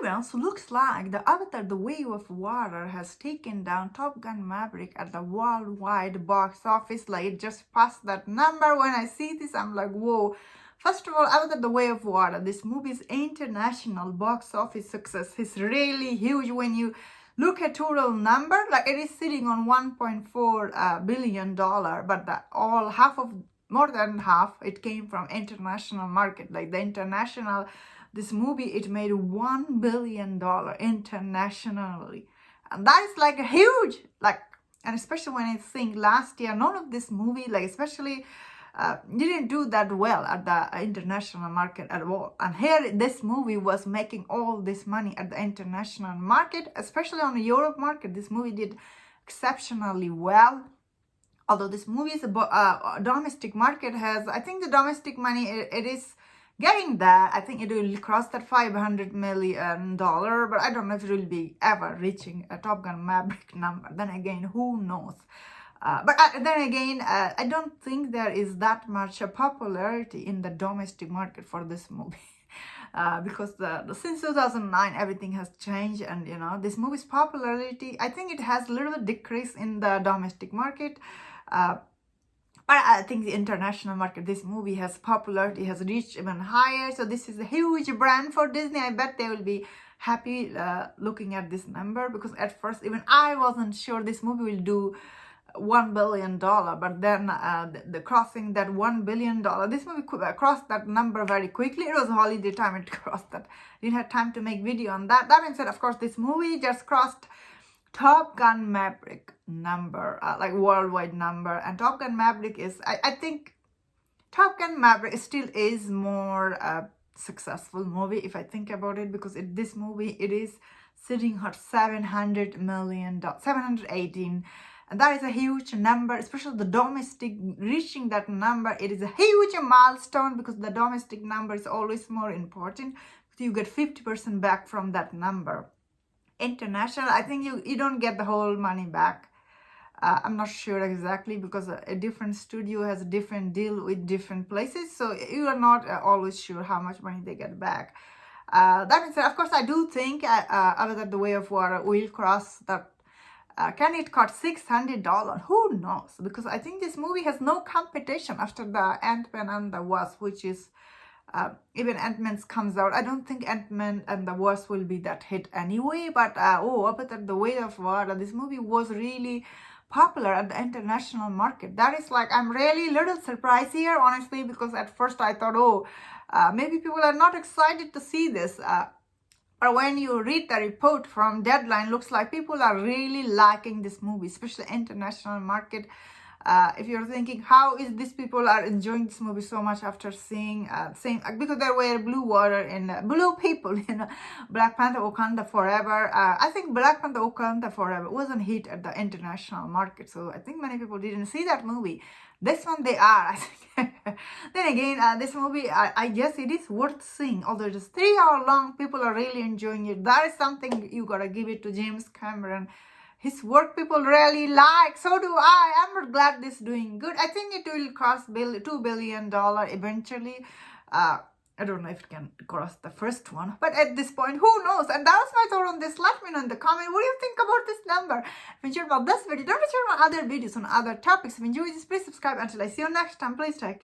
Anyways, looks like the Avatar The Way of Water has taken down Top Gun Maverick at the worldwide box office. Like, it just passed that number. When I see this, I'm like, whoa. First of all, Avatar The Way of Water, this movie's international box office success is really huge. When you look at total number, like, it is sitting on $1.4 billion, but more than half, it came from international market. Like, the international, this movie, it made $1 billion internationally, and that is like a huge, like, and especially when I think last year, none of this movie, like, especially didn't do that well at the international market at all. And here, this movie was making all this money at the international market, especially on the Europe market. This movie did exceptionally well. Although this movie is a domestic market has, I think the domestic money, it is getting there. I think it will cross that $500 million, but I don't know if it will be ever reaching a Top Gun Maverick number. Then again, who knows? I don't think there is that much popularity in the domestic market for this movie. Because since 2009, everything has changed, and this movie's popularity, I think it has a little bit decreased in the domestic market. But I think the international market, this movie has popularity, has reached even higher. So this is a huge brand for Disney. I bet they will be happy looking at this number, because at first even I wasn't sure this movie will do $1 billion, but then the crossing that $1 billion, this movie crossed that number very quickly. It was holiday time, it crossed that. Didn't have time to make video on that. That being said, of course, this movie just crossed Top Gun Maverick number, like worldwide number. And Top Gun Maverick is, I think Top Gun Maverick still is more successful movie if I think about it, because this movie, it is sitting at $700 million, 718, and that is a huge number, especially the domestic reaching that number. It is a huge milestone, because the domestic number is always more important. You get 50% back from that number. International, I think you don't get the whole money back. I'm not sure exactly, because a different studio has a different deal with different places, so you are not always sure how much money they get back. That being said, of course, I do think Avatar The Way of Water will cross that. Can it cost $600? Who knows? Because I think this movie has no competition after the Ant-Man and the Wasp, which is even Ant-Man comes out. I don't think Ant-Man and the Wasp will be that hit anyway. But Avatar The Way of Water, this movie was really popular at the international market. That is like, I'm really little surprised here, honestly, because at first I thought, maybe people are not excited to see this. But when you read the report from Deadline, looks like people are really liking this movie, especially international market. If you're thinking, how is these people are enjoying this movie so much after seeing because there were blue water and blue people, Black Panther Wakanda Forever. I think Black Panther Wakanda Forever wasn't hit at the international market, so I think many people didn't see that movie. This one they are, I think. Then again, this movie, I guess it is worth seeing. Although it is 3 hours long, people are really enjoying it. That is something you gotta give it to James Cameron. His work people really like. So do I. I'm glad this is doing good. I think it will cost $2 billion eventually. I don't know if it can cross the first one, but at this point, who knows? And that was my thought on this. Let me know in the comment, what do you think about this number? If you enjoyed about this video, don't forget my other videos on other topics. If you enjoyed this, please subscribe. Until I see you next time, please take care.